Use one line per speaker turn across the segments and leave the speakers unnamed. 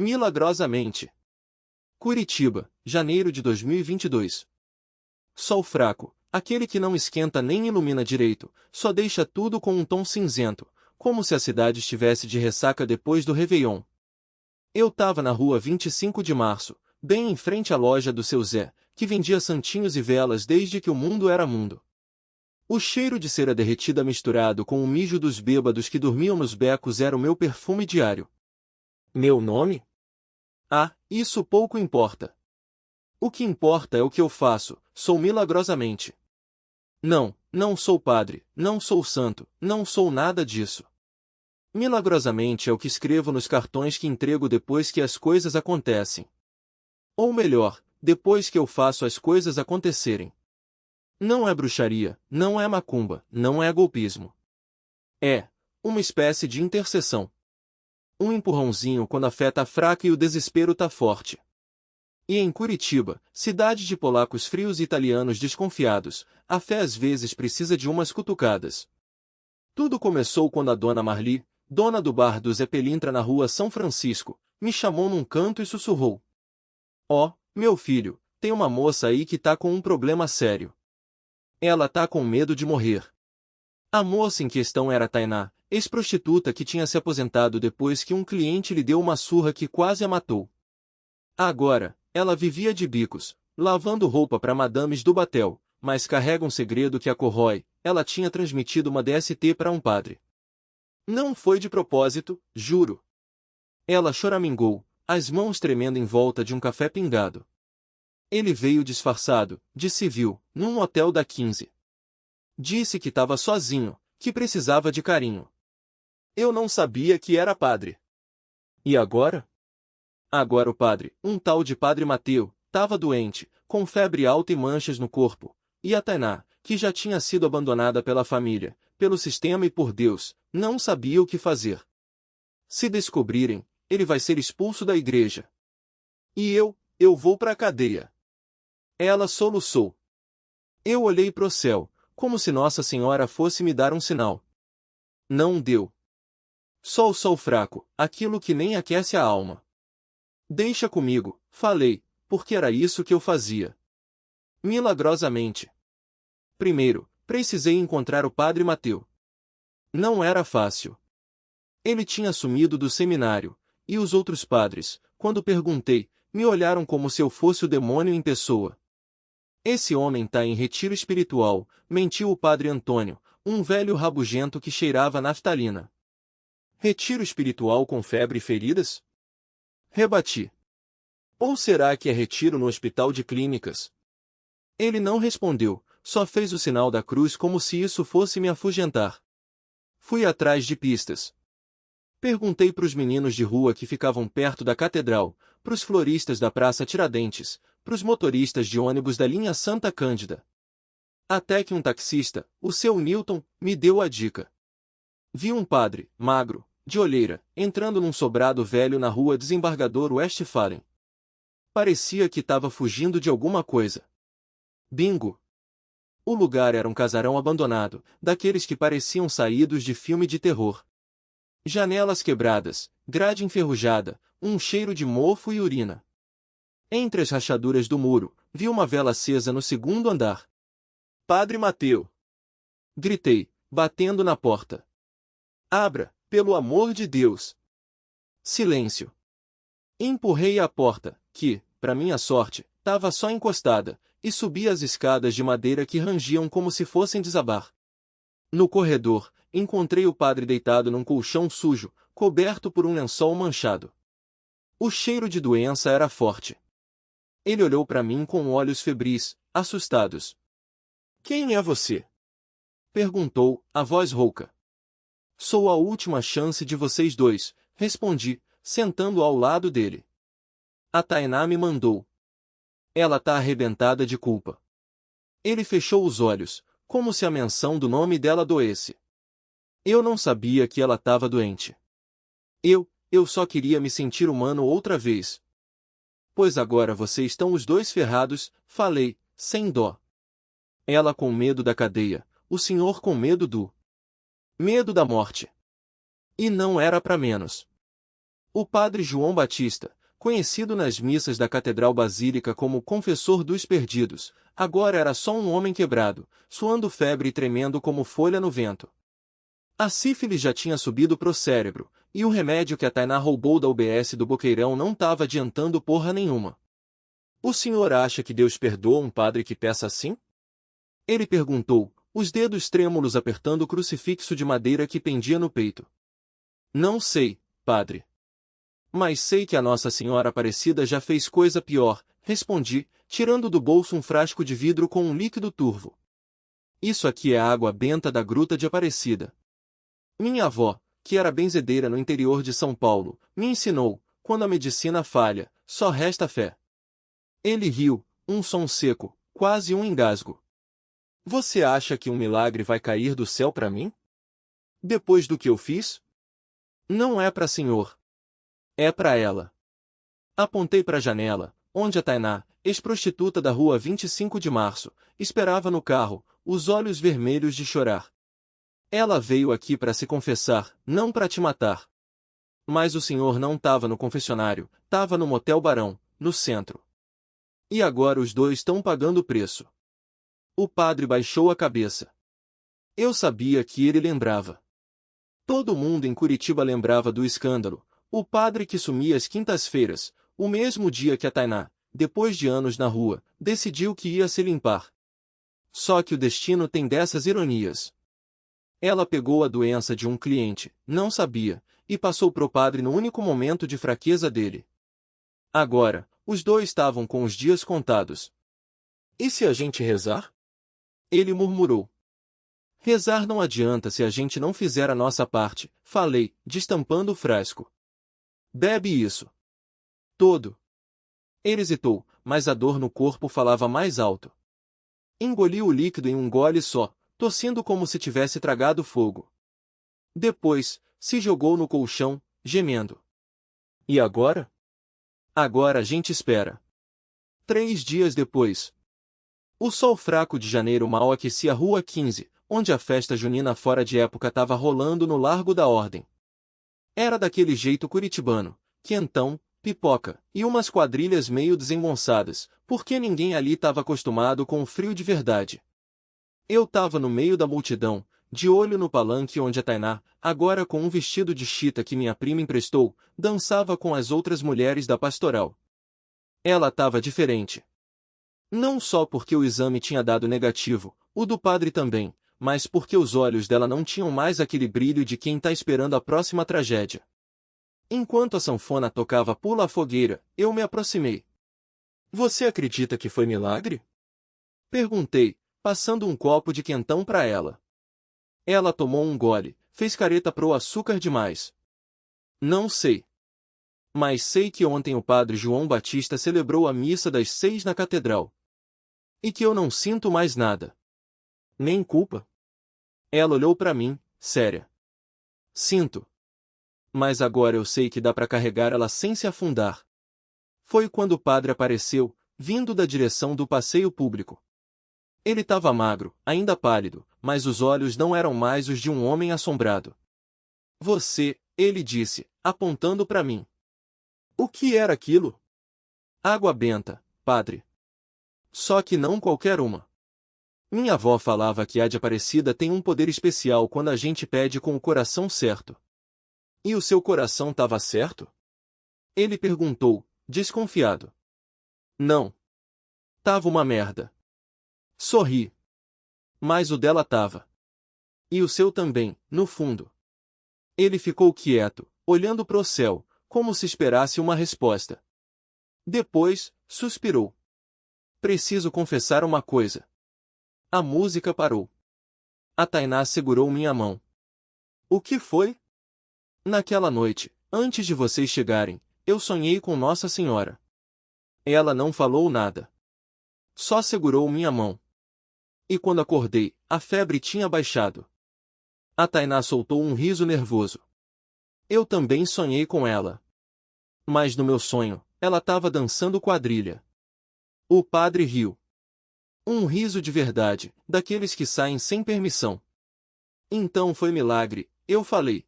Milagrosamente. Curitiba, janeiro de 2022. Sol fraco, aquele que não esquenta nem ilumina direito, só deixa tudo com um tom cinzento, como se a cidade estivesse de ressaca depois do Réveillon. Eu tava na rua 25 de março, bem em frente à loja do seu Zé, que vendia santinhos e velas desde que o mundo era mundo. O cheiro de cera derretida misturado com o mijo dos bêbados que dormiam nos becos era o meu perfume diário. Meu nome? Ah, isso pouco importa. O que importa é o que eu faço, sou milagrosamente. Não, não sou padre, não sou santo, não sou nada disso. Milagrosamente é o que escrevo nos cartões que entrego depois que as coisas acontecem. Ou melhor, depois que eu faço as coisas acontecerem. Não é bruxaria, não é macumba, não é golpismo. É uma espécie de intercessão. Um empurrãozinho quando a fé tá fraca e o desespero tá forte. E em Curitiba, cidade de polacos frios e italianos desconfiados, a fé às vezes precisa de umas cutucadas. Tudo começou quando a dona Marli, dona do bar do Zé Pelintra na rua São Francisco, me chamou num canto e sussurrou. Ó, meu filho, tem uma moça aí que tá com um problema sério. Ela tá com medo de morrer. A moça em questão era Tainá, ex-prostituta que tinha se aposentado depois que um cliente lhe deu uma surra que quase a matou. Agora, ela vivia de bicos, lavando roupa para madames do batel, mas carrega um segredo que a corrói, ela tinha transmitido uma DST para um padre. Não foi de propósito, juro. Ela choramingou, as mãos tremendo em volta de um café pingado. Ele veio disfarçado, de civil, num hotel da 15. Disse que estava sozinho, que precisava de carinho. Eu não sabia que era padre. E agora? Agora o padre, um tal de Padre Mateu, estava doente, com febre alta e manchas no corpo, e a Tainá, que já tinha sido abandonada pela família, pelo sistema e por Deus, não sabia o que fazer. Se descobrirem, ele vai ser expulso da igreja. E eu vou para a cadeia. Ela soluçou. Eu olhei pro céu, como se Nossa Senhora fosse me dar um sinal. Não deu. Só o sol fraco, aquilo que nem aquece a alma. Deixa comigo, falei, porque era isso que eu fazia. Milagrosamente. Primeiro, precisei encontrar o Padre Mateu. Não era fácil. Ele tinha sumido do seminário, e os outros padres, quando perguntei, me olharam como se eu fosse o demônio em pessoa. Esse homem tá em retiro espiritual, mentiu o padre Antônio, um velho rabugento que cheirava naftalina. Retiro espiritual com febre e feridas? Rebati. Ou será que é retiro no hospital de clínicas? Ele não respondeu, só fez o sinal da cruz como se isso fosse me afugentar. Fui atrás de pistas. Perguntei pros meninos de rua que ficavam perto da catedral, pros floristas da Praça Tiradentes, pros motoristas de ônibus da linha Santa Cândida. Até que um taxista, o seu Newton, me deu a dica. Vi um padre, magro, de olheira, entrando num sobrado velho na rua Desembargador Westphalen. Parecia que estava fugindo de alguma coisa. Bingo! O lugar era um casarão abandonado, daqueles que pareciam saídos de filme de terror. Janelas quebradas, grade enferrujada, um cheiro de mofo e urina. Entre as rachaduras do muro, vi uma vela acesa no segundo andar. Padre Mateu! Gritei, batendo na porta. Abra, pelo amor de Deus! Silêncio. Empurrei a porta, que, para minha sorte, estava só encostada, e subi as escadas de madeira que rangiam como se fossem desabar. No corredor, encontrei o padre deitado num colchão sujo, coberto por um lençol manchado. O cheiro de doença era forte. Ele olhou para mim com olhos febris, assustados. Quem é você? Perguntou, a voz rouca. Sou a última chance de vocês dois, respondi, sentando ao lado dele. A Tainá me mandou. Ela tá arrebentada de culpa. Ele fechou os olhos, como se a menção do nome dela doesse. Eu não sabia que ela estava doente. Eu só queria me sentir humano outra vez. Pois agora vocês estão os dois ferrados, falei, sem dó. Ela com medo da cadeia, o senhor com medo da morte. E não era para menos. O padre João Batista, conhecido nas missas da Catedral Basílica como confessor dos perdidos, agora era só um homem quebrado, suando febre e tremendo como folha no vento. A sífilis já tinha subido pro cérebro, e o remédio que a Tainá roubou da UBS do Boqueirão não tava adiantando porra nenhuma. O senhor acha que Deus perdoa um padre que peça assim? Ele perguntou, os dedos trêmulos apertando o crucifixo de madeira que pendia no peito. Não sei, padre. Mas sei que a Nossa Senhora Aparecida já fez coisa pior, respondi, tirando do bolso um frasco de vidro com um líquido turvo. Isso aqui é a água benta da Gruta de Aparecida. Minha avó, que era benzedeira no interior de São Paulo, me ensinou, quando a medicina falha, só resta fé. Ele riu, um som seco, quase um engasgo. Você acha que um milagre vai cair do céu para mim? Depois do que eu fiz? Não é para senhor. É para ela. Apontei para a janela, onde a Tainá, ex-prostituta da rua 25 de Março, esperava no carro, os olhos vermelhos de chorar. Ela veio aqui para se confessar, não para te matar. Mas o senhor não estava no confessionário, estava no Motel Barão, no centro. E agora os dois estão pagando o preço. O padre baixou a cabeça. Eu sabia que ele lembrava. Todo mundo em Curitiba lembrava do escândalo, o padre que sumia às quintas-feiras, o mesmo dia que a Tainá, depois de anos na rua, decidiu que ia se limpar. Só que o destino tem dessas ironias. Ela pegou a doença de um cliente, não sabia, e passou pro padre no único momento de fraqueza dele. Agora, os dois estavam com os dias contados. E se a gente rezar? Ele murmurou. Rezar não adianta se a gente não fizer a nossa parte, falei, destampando o frasco. Bebe isso. Todo. Ele hesitou, mas a dor no corpo falava mais alto. Engoliu o líquido em um gole só, tossindo como se tivesse tragado fogo. Depois, se jogou no colchão, gemendo. E agora? Agora a gente espera. 3 dias depois. O sol fraco de janeiro mal aquecia a Rua 15, onde a festa junina fora de época estava rolando no Largo da Ordem. Era daquele jeito curitibano, quentão, pipoca, e umas quadrilhas meio desengonçadas, porque ninguém ali estava acostumado com o frio de verdade. Eu estava no meio da multidão, de olho no palanque onde a Tainá, agora com um vestido de chita que minha prima emprestou, dançava com as outras mulheres da pastoral. Ela estava diferente. Não só porque o exame tinha dado negativo, o do padre também, mas porque os olhos dela não tinham mais aquele brilho de quem está esperando a próxima tragédia. Enquanto a sanfona tocava Pula a Fogueira, eu me aproximei. Você acredita que foi milagre? Perguntei, passando um copo de quentão para ela. Ela tomou um gole, fez careta pro açúcar demais. Não sei. Mas sei que ontem o padre João Batista celebrou a missa das 6 na catedral. E que eu não sinto mais nada. Nem culpa. Ela olhou para mim, séria. Sinto. Mas agora eu sei que dá para carregar ela sem se afundar. Foi quando o padre apareceu, vindo da direção do passeio público. Ele estava magro, ainda pálido, mas os olhos não eram mais os de um homem assombrado. Você, ele disse, apontando para mim. O que era aquilo? Água benta, padre. Só que não qualquer uma. Minha avó falava que a de Aparecida tem um poder especial quando a gente pede com o coração certo. E o seu coração estava certo? Ele perguntou, desconfiado. Não. Tava uma merda. Sorri. Mas o dela tava. E o seu também, no fundo. Ele ficou quieto, olhando pro céu, como se esperasse uma resposta. Depois, suspirou. Preciso confessar uma coisa. A música parou. A Tainá segurou minha mão. O que foi? Naquela noite, antes de vocês chegarem, eu sonhei com Nossa Senhora. Ela não falou nada. Só segurou minha mão. E quando acordei, a febre tinha baixado. A Tainá soltou um riso nervoso. Eu também sonhei com ela. Mas no meu sonho, ela estava dançando quadrilha. O padre riu. Um riso de verdade, daqueles que saem sem permissão. Então foi milagre, eu falei.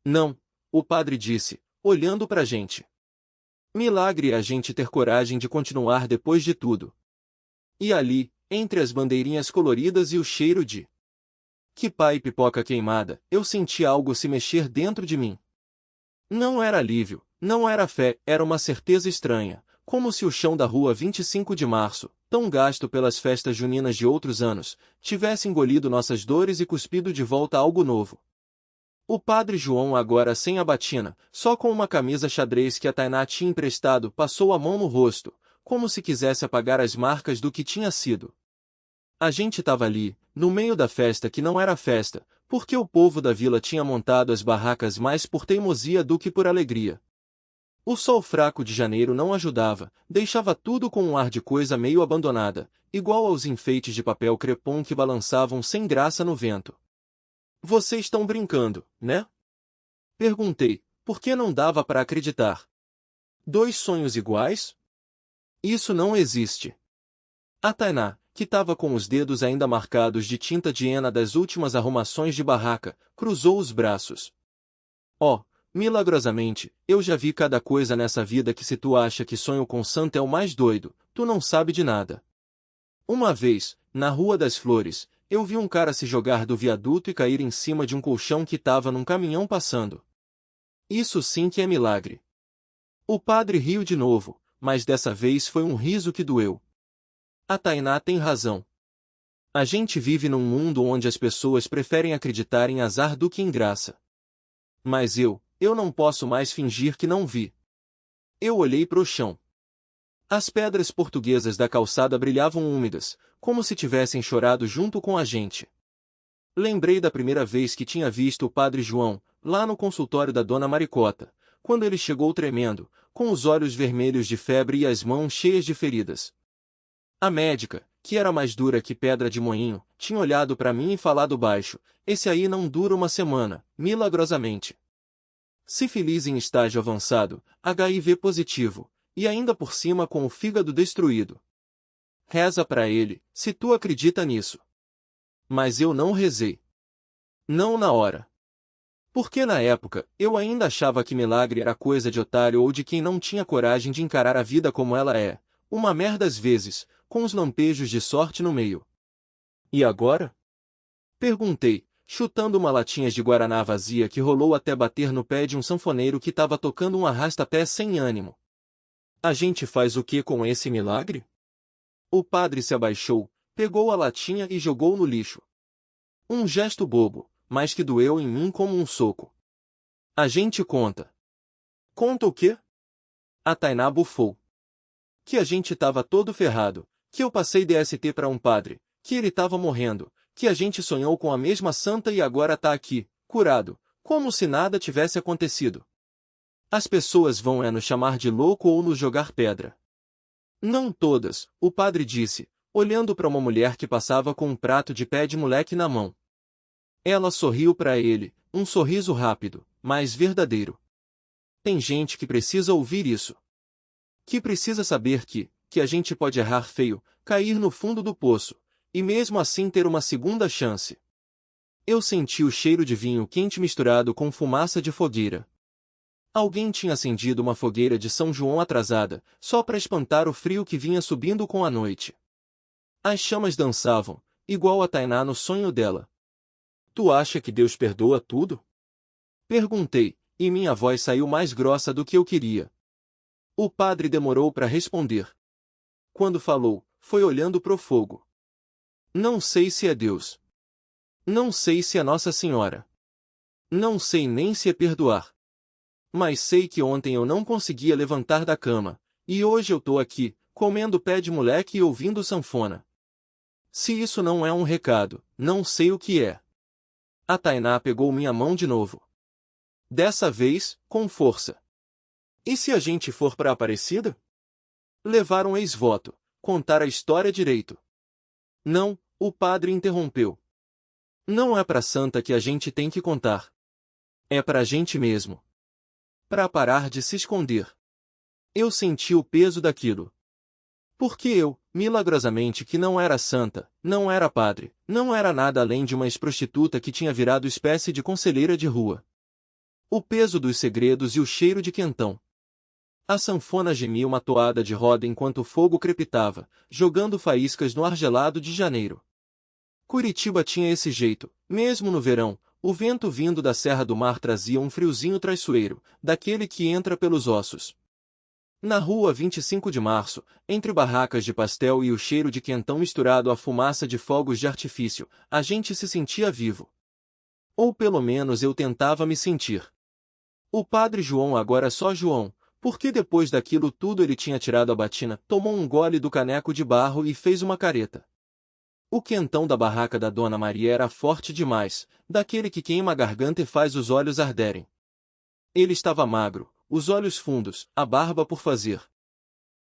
Não, o padre disse, olhando pra gente. Milagre é a gente ter coragem de continuar depois de tudo. E ali, entre as bandeirinhas coloridas e o cheiro de que pá e pipoca queimada, eu senti algo se mexer dentro de mim. Não era alívio, não era fé, era uma certeza estranha, como se o chão da rua 25 de março, tão gasto pelas festas juninas de outros anos, tivesse engolido nossas dores e cuspido de volta algo novo. O padre João, agora sem a batina, só com uma camisa xadrez que a Tainá tinha emprestado, passou a mão no rosto, como se quisesse apagar as marcas do que tinha sido. A gente estava ali, no meio da festa que não era festa, porque o povo da vila tinha montado as barracas mais por teimosia do que por alegria. O sol fraco de janeiro não ajudava, deixava tudo com um ar de coisa meio abandonada, igual aos enfeites de papel crepom que balançavam sem graça no vento. Vocês estão brincando, né? Perguntei, porque não dava para acreditar. Dois sonhos iguais? Isso não existe. A Tainá, que estava com os dedos ainda marcados de tinta de hena das últimas arrumações de barraca, cruzou os braços. Oh, milagrosamente, eu já vi cada coisa nessa vida que se tu acha que sonho com santa é o mais doido, tu não sabe de nada. Uma vez, na Rua das Flores, eu vi um cara se jogar do viaduto e cair em cima de um colchão que estava num caminhão passando. Isso sim que é milagre. O padre riu de novo, mas dessa vez foi um riso que doeu. A Tainá tem razão. A gente vive num mundo onde as pessoas preferem acreditar em azar do que em graça. Mas eu não posso mais fingir que não vi. Eu olhei para o chão. As pedras portuguesas da calçada brilhavam úmidas, como se tivessem chorado junto com a gente. Lembrei da primeira vez que tinha visto o padre João, lá no consultório da dona Maricota, quando ele chegou tremendo, com os olhos vermelhos de febre e as mãos cheias de feridas. A médica, que era mais dura que pedra de moinho, tinha olhado para mim e falado baixo: esse aí não dura uma semana, milagrosamente. Sífilis em estágio avançado, HIV positivo, e ainda por cima com o fígado destruído. Reza para ele, se tu acredita nisso. Mas eu não rezei. Não na hora. Porque na época, eu ainda achava que milagre era coisa de otário ou de quem não tinha coragem de encarar a vida como ela é, uma merda às vezes, com os lampejos de sorte no meio. E agora? Perguntei, chutando uma latinha de guaraná vazia que rolou até bater no pé de um sanfoneiro que estava tocando um arrasta-pé sem ânimo. A gente faz o que com esse milagre? O padre se abaixou, pegou a latinha e jogou no lixo. Um gesto bobo, mas que doeu em mim como um soco. A gente conta. Conta o quê? A Tainá bufou. Que a gente tava todo ferrado, que eu passei DST para um padre, que ele tava morrendo, que a gente sonhou com a mesma santa e agora tá aqui, curado, como se nada tivesse acontecido. As pessoas vão nos chamar de louco ou nos jogar pedra. Não todas, o padre disse, olhando para uma mulher que passava com um prato de pé de moleque na mão. Ela sorriu para ele, um sorriso rápido, mas verdadeiro. Tem gente que precisa ouvir isso. Que precisa saber que a gente pode errar feio, cair no fundo do poço, e mesmo assim ter uma segunda chance. Eu senti o cheiro de vinho quente misturado com fumaça de fogueira. Alguém tinha acendido uma fogueira de São João atrasada, só para espantar o frio que vinha subindo com a noite. As chamas dançavam, igual a Tainá no sonho dela. Tu acha que Deus perdoa tudo? Perguntei, e minha voz saiu mais grossa do que eu queria. O padre demorou para responder. Quando falou, foi olhando pro fogo. Não sei se é Deus. Não sei se é Nossa Senhora. Não sei nem se é perdoar. Mas sei que ontem eu não conseguia levantar da cama, e hoje eu tô aqui, comendo pé de moleque e ouvindo sanfona. Se isso não é um recado, não sei o que é. A Tainá pegou minha mão de novo. Dessa vez, com força. E se a gente for pra Aparecida? Levar um ex-voto, contar a história direito. Não, o padre interrompeu. Não é pra santa que a gente tem que contar. É pra gente mesmo. Pra parar de se esconder. Eu senti o peso daquilo. Porque eu, milagrosamente que não era santa, não era padre, não era nada além de uma ex-prostituta que tinha virado espécie de conselheira de rua. O peso dos segredos e o cheiro de quentão. A sanfona gemia uma toada de roda enquanto o fogo crepitava, jogando faíscas no ar gelado de janeiro. Curitiba tinha esse jeito, mesmo no verão, o vento vindo da Serra do Mar trazia um friozinho traiçoeiro, daquele que entra pelos ossos. Na rua 25 de Março, entre barracas de pastel e o cheiro de quentão misturado à fumaça de fogos de artifício, a gente se sentia vivo. Ou pelo menos eu tentava me sentir. O padre João agora só João, porque depois daquilo tudo ele tinha tirado a batina, tomou um gole do caneco de barro e fez uma careta. O quentão da barraca da Dona Maria era forte demais, daquele que queima a garganta e faz os olhos arderem. Ele estava magro, os olhos fundos, a barba por fazer.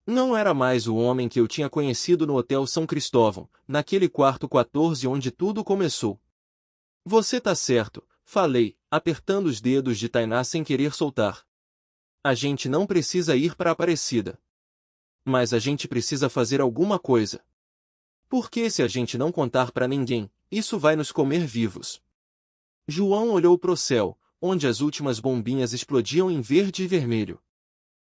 Não era mais o homem que eu tinha conhecido no Hotel São Cristóvão, naquele quarto 14 onde tudo começou. Você tá certo, falei, apertando os dedos de Tainá sem querer soltar. A gente não precisa ir para Aparecida. Mas a gente precisa fazer alguma coisa. Porque se a gente não contar para ninguém, isso vai nos comer vivos. João olhou pro céu, onde as últimas bombinhas explodiam em verde e vermelho.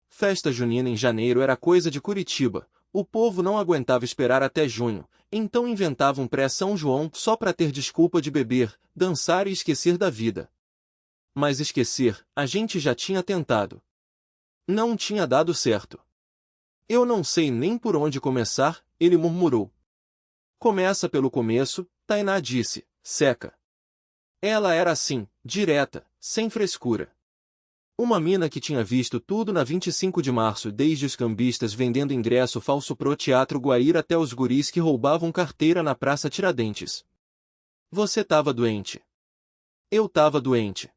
Festa junina em janeiro era coisa de Curitiba, o povo não aguentava esperar até junho, então inventava um pré-São João só para ter desculpa de beber, dançar e esquecer da vida. Mas esquecer, a gente já tinha tentado. Não tinha dado certo. Eu não sei nem por onde começar, ele murmurou. Começa pelo começo, Tainá disse, seca. Ela era assim, direta, sem frescura. Uma mina que tinha visto tudo na 25 de março, desde os cambistas vendendo ingresso falso pro Teatro Guaíra até os guris que roubavam carteira na Praça Tiradentes. Você tava doente. Eu tava doente.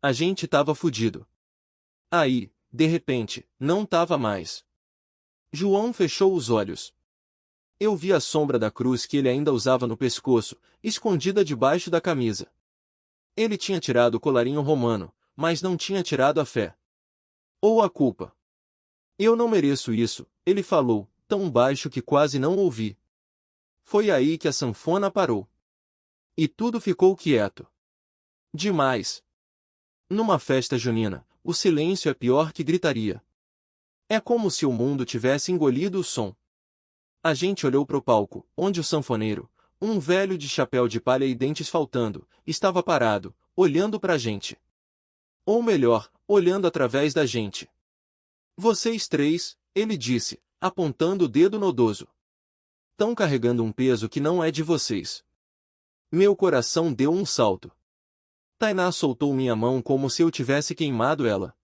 A gente tava fudido. Aí, de repente, não tava mais. João fechou os olhos. Eu vi a sombra da cruz que ele ainda usava no pescoço, escondida debaixo da camisa. Ele tinha tirado o colarinho romano, mas não tinha tirado a fé. Ou a culpa. Eu não mereço isso, ele falou, tão baixo que quase não ouvi. Foi aí que a sanfona parou. E tudo ficou quieto. Demais. Numa festa junina, o silêncio é pior que gritaria. É como se o mundo tivesse engolido o som. A gente olhou pro palco, onde o sanfoneiro, um velho de chapéu de palha e dentes faltando, estava parado, olhando pra gente. Ou melhor, olhando através da gente. Vocês três, ele disse, apontando o dedo nodoso. Tão carregando um peso que não é de vocês. Meu coração deu um salto. Tainá soltou minha mão como se eu tivesse queimado ela.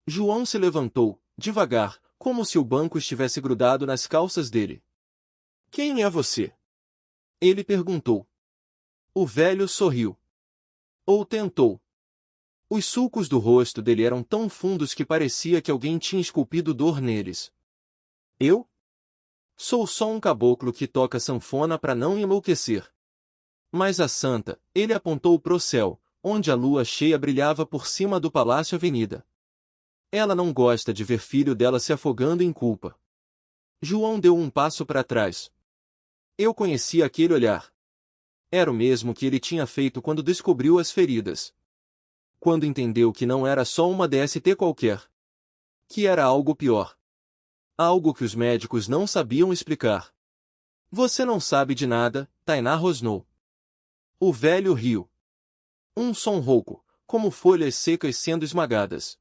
João se levantou, devagar, como se o banco estivesse grudado nas calças dele. Quem é você? Ele perguntou. O velho sorriu. Ou tentou. Os sulcos do rosto dele eram tão fundos que parecia que alguém tinha esculpido dor neles. Eu? Sou só um caboclo que toca sanfona para não enlouquecer. Mas a santa, ele apontou pro céu, onde a lua cheia brilhava por cima do Palácio Avenida. Ela não gosta de ver filho dela se afogando em culpa. João deu um passo para trás. Eu conhecia aquele olhar. Era o mesmo que ele tinha feito quando descobriu as feridas. Quando entendeu que não era só uma DST qualquer. Que era algo pior. Algo que os médicos não sabiam explicar. Você não sabe de nada, Tainá rosnou. O velho riu. Um som rouco, como folhas secas sendo esmagadas.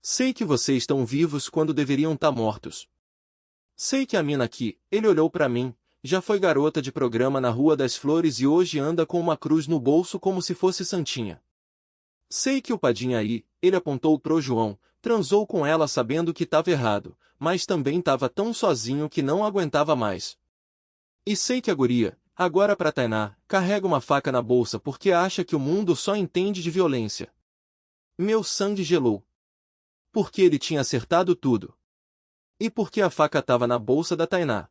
Sei que vocês estão vivos quando deveriam estar mortos. Sei que a mina aqui, ele olhou para mim, já foi garota de programa na Rua das Flores e hoje anda com uma cruz no bolso como se fosse santinha. Sei que o Padinha aí, ele apontou pro João, transou com ela sabendo que estava errado, mas também estava tão sozinho que não aguentava mais. E sei que a guria, agora pra Tainá, carrega uma faca na bolsa porque acha que o mundo só entende de violência. Meu sangue gelou. Porque ele tinha acertado tudo. E porque a faca estava na bolsa da Tainá.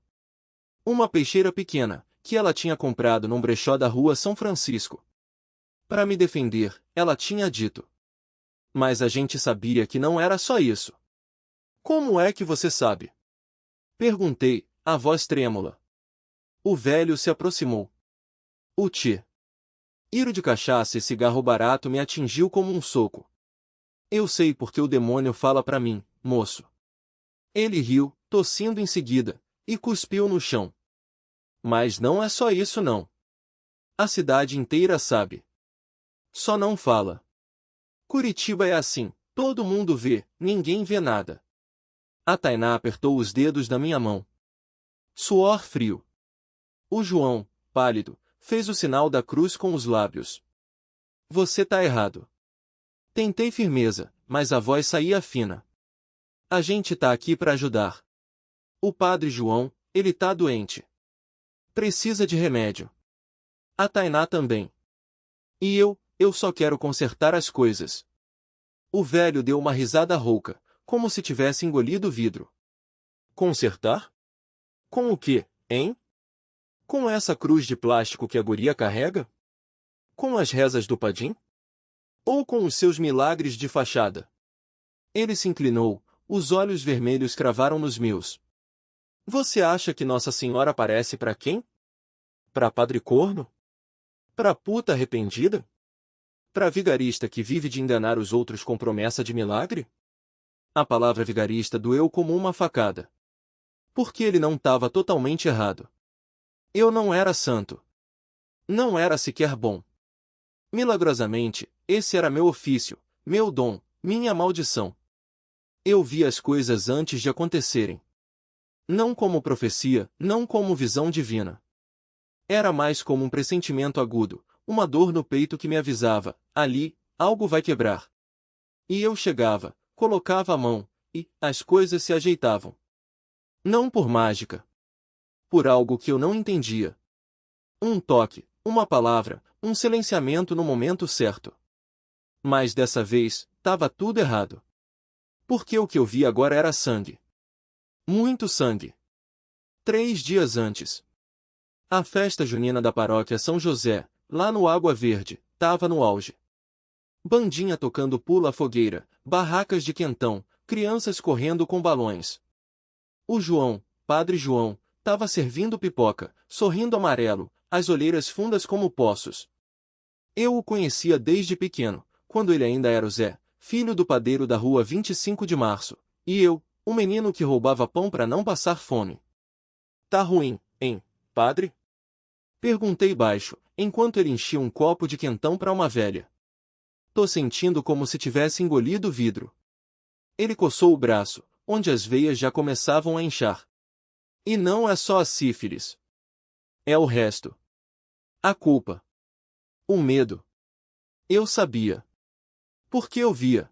Uma peixeira pequena, que ela tinha comprado num brechó da Rua São Francisco. Para me defender, ela tinha dito. Mas a gente sabia que não era só isso. Como é que você sabe? Perguntei, a voz trêmula. O velho se aproximou. O tchê. Iro de cachaça e cigarro barato me atingiu como um soco. Eu sei porque o demônio fala pra mim, moço. Ele riu, tossindo em seguida, e cuspiu no chão. Mas não é só isso não. A cidade inteira sabe. Só não fala. Curitiba é assim, todo mundo vê, ninguém vê nada. A Tainá apertou os dedos da minha mão. Suor frio. O João, pálido, fez o sinal da cruz com os lábios. Você tá errado. Tentei firmeza, mas a voz saía fina. A gente tá aqui pra ajudar. O padre João, ele tá doente. Precisa de remédio. A Tainá também. E eu só quero consertar as coisas. O velho deu uma risada rouca, como se tivesse engolido vidro. Consertar? Com o quê, hein? Com essa cruz de plástico que a guria carrega? Com as rezas do padim? Ou com os seus milagres de fachada? Ele se inclinou, os olhos vermelhos cravaram nos meus. Você acha que Nossa Senhora aparece pra quem? Pra padre corno? Pra puta arrependida? Pra vigarista que vive de enganar os outros com promessa de milagre? A palavra vigarista doeu como uma facada. Porque ele não estava totalmente errado. Eu não era santo. Não era sequer bom. Milagrosamente, esse era meu ofício, meu dom, minha maldição. Eu via as coisas antes de acontecerem. Não como profecia, não como visão divina. Era mais como um pressentimento agudo, uma dor no peito que me avisava, ali, algo vai quebrar. E eu chegava, colocava a mão, e as coisas se ajeitavam. Não por mágica. Por algo que eu não entendia. Um toque, uma palavra, um silenciamento no momento certo. Mas dessa vez, estava tudo errado. Porque o que eu vi agora era sangue. Muito sangue. 3 dias antes. A festa junina da paróquia São José, lá no Água Verde, estava no auge. Bandinha tocando pula-fogueira, barracas de quentão, crianças correndo com balões. O João, padre João, estava servindo pipoca, sorrindo amarelo, as olheiras fundas como poços. Eu o conhecia desde pequeno, quando ele ainda era o Zé, filho do padeiro da rua 25 de Março, e eu, o menino que roubava pão para não passar fome. Tá ruim, hein, padre? Perguntei baixo, enquanto ele enchia um copo de quentão para uma velha. Tô sentindo como se tivesse engolido vidro. Ele coçou o braço, onde as veias já começavam a inchar. E não é só a sífilis. É o resto. A culpa. O medo. Eu sabia. Porque eu via.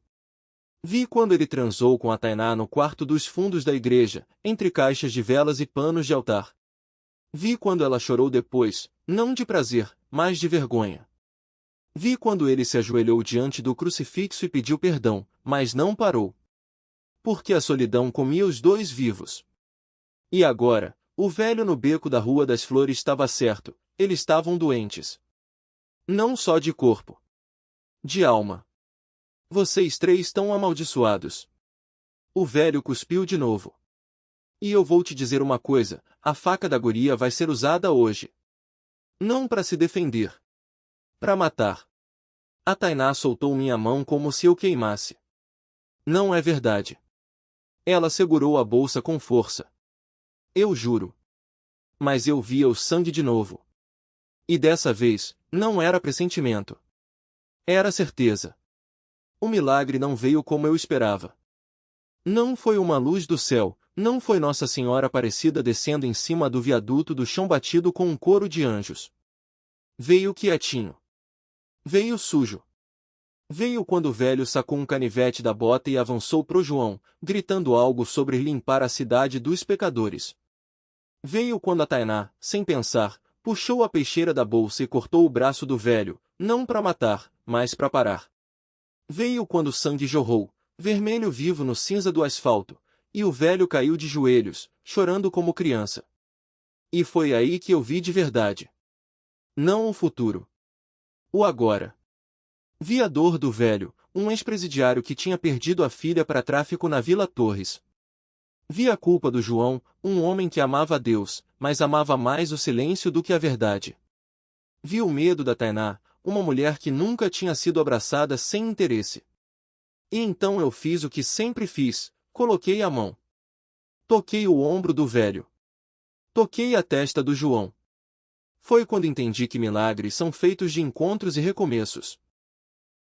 Vi quando ele transou com a Tainá no quarto dos fundos da igreja, entre caixas de velas e panos de altar. Vi quando ela chorou depois, não de prazer, mas de vergonha. Vi quando ele se ajoelhou diante do crucifixo e pediu perdão, mas não parou. Porque a solidão comia os dois vivos. E agora, o velho no beco da Rua das Flores estava certo, eles estavam doentes. Não só de corpo. De alma. Vocês 3 estão amaldiçoados. O velho cuspiu de novo. E eu vou te dizer uma coisa, a faca da guria vai ser usada hoje. Não para se defender. Para matar. A Tainá soltou minha mão como se eu queimasse. Não é verdade. Ela segurou a bolsa com força. Eu juro. Mas eu via o sangue de novo. E dessa vez, não era pressentimento. Era certeza. O milagre não veio como eu esperava. Não foi uma luz do céu, não foi Nossa Senhora Aparecida descendo em cima do viaduto do chão batido com um coro de anjos. Veio quietinho. Veio sujo. Veio quando o velho sacou um canivete da bota e avançou pro João, gritando algo sobre limpar a cidade dos pecadores. Veio quando a Tainá, sem pensar, puxou a peixeira da bolsa e cortou o braço do velho, não para matar, mas para parar. Veio quando o sangue jorrou, vermelho vivo no cinza do asfalto, e o velho caiu de joelhos, chorando como criança. E foi aí que eu vi de verdade. Não o futuro. O agora. Vi a dor do velho, um ex-presidiário que tinha perdido a filha para tráfico na Vila Torres. Vi a culpa do João, um homem que amava a Deus, mas amava mais o silêncio do que a verdade. Vi o medo da Tainá, uma mulher que nunca tinha sido abraçada sem interesse. E então eu fiz o que sempre fiz, coloquei a mão. Toquei o ombro do velho. Toquei a testa do João. Foi quando entendi que milagres são feitos de encontros e recomeços.